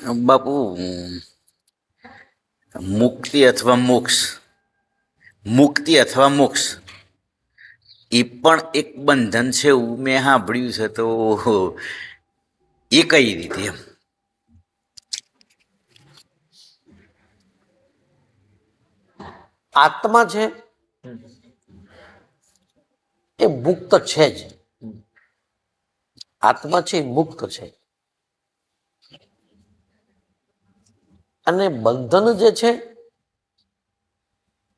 બાપુ, મુક્તિ અથવા મોક્ષ, મુક્તિ અથવા મોક્ષ એ પણ એક બંધન છે એવું મેં સાંભળ્યું છે. તો એ કઈ રીતે એમ? આત્મા છે એ મુક્ત છે જ. આત્મા છે એ મુક્ત છે, અને બંધન જે છે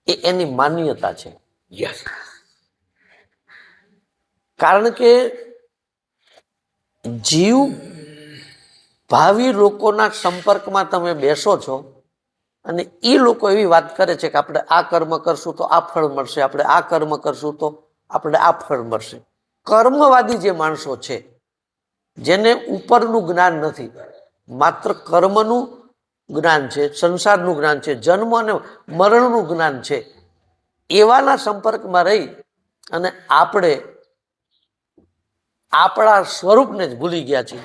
એ એની માન્યતા છે. યસ. કારણ કે જીવ ભાવિ લોકોના સંપર્કમાં તમે બેસો છો અને એ લોકો એવી વાત કરે છે કે આપણે આ કર્મ કરશું તો આ ફળ મળશે, આપણે આ કર્મ કરશું તો આપણે આ ફળ મળશે. કર્મવાદી જે માણસો છે, જેને ઉપરનું જ્ઞાન નથી, માત્ર કર્મનું જ્ઞાન છે, સંસારનું જ્ઞાન છે, જન્મ અને મરણનું જ્ઞાન છે, એવાના સંપર્કમાં રહી અને આપણે આપણા સ્વરૂપને જ ભૂલી ગયા છીએ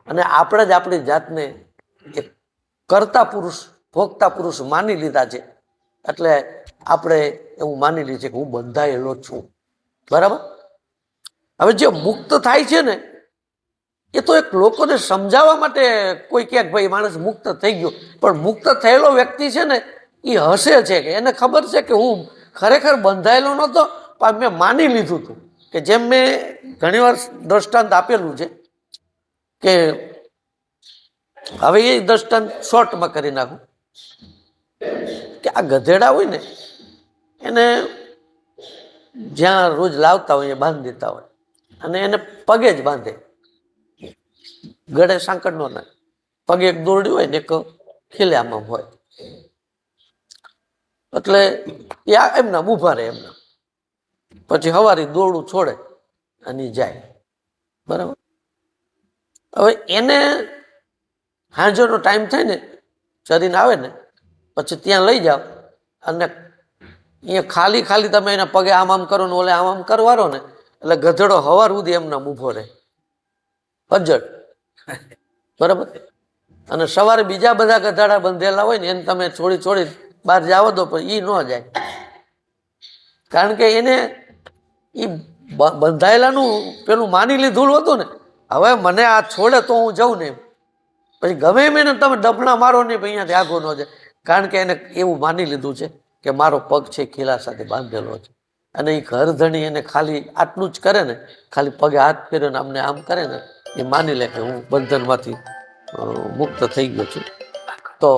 અને આપણે જ આપણી જાતને એક કર્તા પુરુષ, ભોગતા પુરુષ માની લીધા છે. એટલે આપણે એવું માની લીધું છે કે હું બંધાયેલો છું. બરાબર? હવે જે મુક્ત થાય છે ને, એ તો એક લોકોને સમજાવવા માટે કોઈ ક્યાંક ભાઈ માણસ મુક્ત થઈ ગયો, પણ મુક્ત થયેલો વ્યક્તિ છે ને એ હસે છે કે એને ખબર છે કે હું ખરેખર બંધાયેલો નહોતો, પણ મેં માની લીધું હતું. કે જેમ મેં ઘણી વાર દ્રષ્ટાંત આપેલું છે કે હવે એ દ્રષ્ટાંત શોર્ટમાં કરી નાખું કે આ ગધેડા હોય ને એને જ્યાં રોજ લાવતા હોય એ બાંધી દેતા હોય અને એને પગે જ બાંધે, ગળે સાંકળ નો નાખે, પગે એક દોરડી હોય ને એક ખીલામાં હોય, એટલે એ એમના ઊભા રહે એમના. પછી સવારે દોરડું છોડે અને જાય. બરાબર? હવે એને હાંજોનો ટાઈમ થાય ને, ચરીને આવે ને પછી ત્યાં લઈ જાઓ અને અહીંયા ખાલી ખાલી તમે એના પગે આમ આમ કરો ને ઓલે આમ આમ કરવારો ને એટલે ગધેડો સવાર સુધી એમના ઊભો રહે અજડ. બરાબર? અને સવારે બીજા બધા ગધાડા બંધેલા હોય ને એને તમે છોડી છોડી બહાર જાવ દો પણ એ ન જાય, કારણ કે એને એ બંધાયેલાનું પેલું માની લીધું હતું ને. હવે મને આ છોડે તો હું જાઉં ને, પછી ગમે એમ એને તમે ડબણા મારો ને અહીંયાથી આગો ન જાય, કારણ કે એને એવું માની લીધું છે કે મારો પગ છે ખીલા સાથે બાંધેલો છે. અને એ ઘર ધણી એને ખાલી આટલું જ કરે ને, ખાલી પગે હાથ ફેર્યો ને આમને આમ કરે ને, એ માની લે કે હું બંધનમાંથી મુક્ત થઈ ગયો છું. તો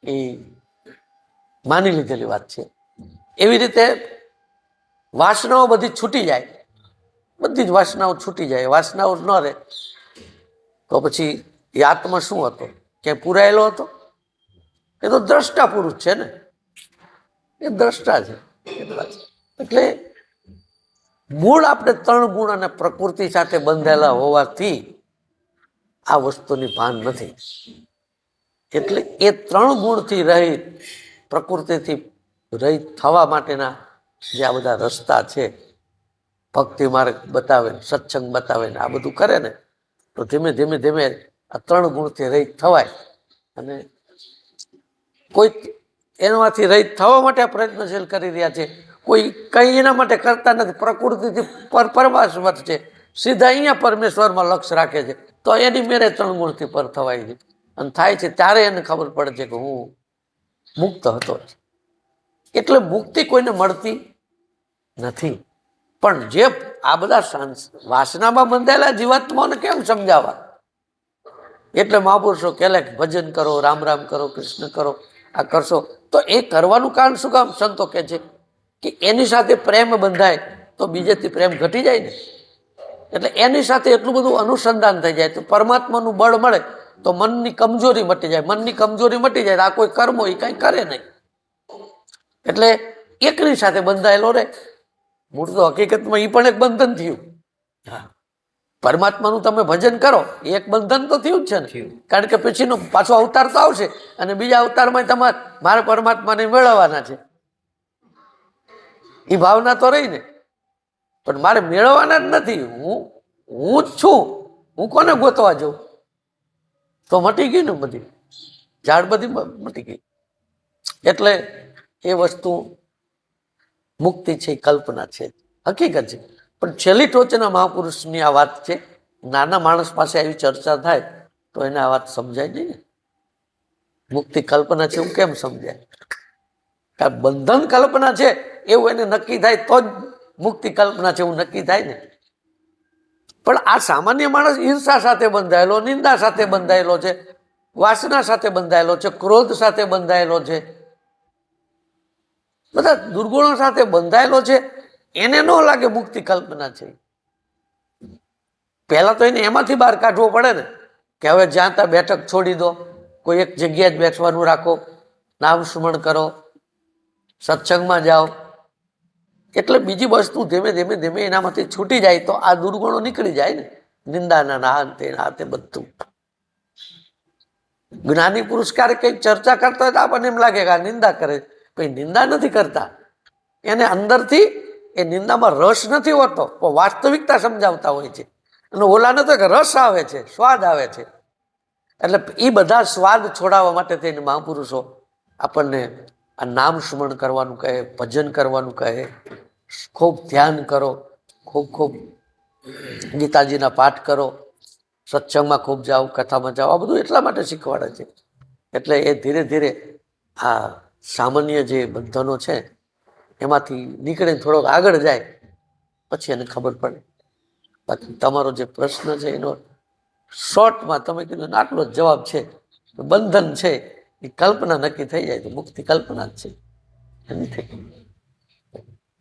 એ માની લીધેલી વાત છે. એવી રીતે વાસનાઓ બધી છૂટી જાય, બધી જ વાસનાઓ છૂટી જાય. વાસનાઓ ન રહે તો પછી એ આત્મા શું હતો? ક્યાંય પુરાયેલો હતો? એ તો દ્રષ્ટા પુરુષ છે ને, એ દ્રષ્ટા છે. એટલે મૂળ આપણે 3 ગુણ અને પ્રકૃતિ સાથે બંધાયેલા હોવાથી આ વસ્તુની ભાન નથી. એટલે એ 3 ગુણથી રહિત, પ્રકૃતિથી રહિત થવા માટેના જે આ બધા રસ્તા છે, ભક્તિ માર્ગ બતાવે, સત્સંગ બતાવે ને આ બધું કરે ને, તો ધીમે ધીમે ધીમે આ 3 ગુણથી રહિત થવાય. અને કોઈ એનામાંથી રહિત થવા માટે પ્રયત્નશીલ કરી રહ્યા છે, કોઈ કંઈ એના માટે કરતા નથી, પ્રકૃતિથી પરમાર્થ છે, સીધા અહીંયા પરમેશ્વરમાં લક્ષ્ય રાખે છે, તો એની મેરે 3 ગુણથી પર થવાય છે. અને થાય છે ત્યારે એને ખબર પડે છે કે હું મુક્ત હતો. એટલે મુક્તિ કોઈને મળતી નથી. પણ જે આ બધા વાસનામાં બંધાયેલા જીવાત્માઓને કેમ સમજાવવા? એટલે મહાપુરુષો કહે કે ભજન કરો, રામ રામ કરો, કૃષ્ણ કરો, આ કરશો. તો એ કરવાનું કારણ શું કામ? સંતો કહે છે કે એની સાથે પ્રેમ બંધાય તો બીજેથી પ્રેમ ઘટી જાય ને, એટલે એની સાથે એટલું બધું અનુસંધાન થઈ જાય તો પરમાત્માનું બળ મળે, તો મનની કમજોરી મટી જાય. મનની કમજોરી મટી જાય તો આ કોઈ કર્મો એ કંઈ કરે નહીં. એટલે એકની સાથે બંધાયેલો રહે. મૂળ તો હકીકતમાં એ પણ એક બંધન થયું. પરમાત્માનું તમે ભજન કરો, એક બંધન તો થયું જ છે ને, કારણ કે પછીનો પાછો અવતાર તો આવશે અને બીજા અવતારમાં તમારે મારે પરમાત્માને મેળવવાના છે, એ ભાવના તો રહી ને. પણ મારે મેળવવાના જ નથી. હું જ છું. હું કોને ગોતવા જાઉં? તો મટી ગઈ ને બધી ઝાડ બધી મટી ગઈ. એટલે એ વસ્તુ મુક્તિ છે, કલ્પના છે, હકીકત છે. પણ છેલ્લી ટોચના મહાપુરુષની આ વાત છે. નાના માણસ પાસે આવી ચર્ચા થાય તો એને આ વાત સમજાય નહીં ને. મુક્તિ કલ્પના છે એવું કેમ સમજાય? કારણ બંધન કલ્પના છે એવું એને નક્કી થાય તો જ મુક્તિ કલ્પના છે એવું નક્કી થાય ને. પણ આ સામાન્ય માણસ હિંસા સાથે બંધાયેલો, નિંદા સાથે બંધાયેલો છે, વાસના સાથે બંધાયેલો છે, ક્રોધ સાથે બંધાયેલો છે, બધા દુર્ગુણો સાથે બંધાયેલો છે. એને ન લાગે મુક્તિ કલ્પના છે. પહેલા તો એને એમાંથી બહાર કાઢવો પડે ને કે હવે જ્યાં ત્યાં બેઠક છોડી દો, કોઈ એક જગ્યાએ જ બેસવાનું રાખો, નામ સ્મરણ કરો, સત્સંગમાં જાઓ. એટલે બીજી વસ્તુ ધીમે ધીમે ધીમે એનામાંથી છૂટી જાય તો આ દુર્ગુણો નીકળી જાય ને. નિંદાના ના તે બધું. જ્ઞાની પુરુષ ક્યારેક કંઈક ચર્ચા કરતા હોય તો આપણને એમ લાગે કે આ નિંદા કરે, પણ નિંદા નથી કરતા. એને અંદરથી એ નિંદામાં રસ નથી હોતો, પણ વાસ્તવિકતા સમજાવતા હોય છે. અને ઓલાને તો કે રસ આવે છે, સ્વાદ આવે છે. એટલે એ બધા સ્વાદ છોડાવવા માટે થઈને મહાપુરુષો આપણને આ નામ સ્મરણ કરવાનું કહે, ભજન કરવાનું કહે, ખૂબ ધ્યાન કરો, ખૂબ ગીતાજીના પાઠ કરો, સત્સંગમાં ખૂબ જાઓ, કથામાં જાઓ. આ બધું એટલા માટે શીખવાડે છે. એટલે એ ધીરે ધીરે આ સામાન્ય જે બંધનો છે એમાંથી નીકળીને થોડોક આગળ જાય પછી એને ખબર પડે. બાકી તમારો જે પ્રશ્ન છે એનો શોર્ટમાં તમે કીધું આટલો જ જવાબ છે. બંધન છે એ કલ્પના નક્કી થઈ જાય તો મુક્તિ કલ્પના જ છે, એની થઈ.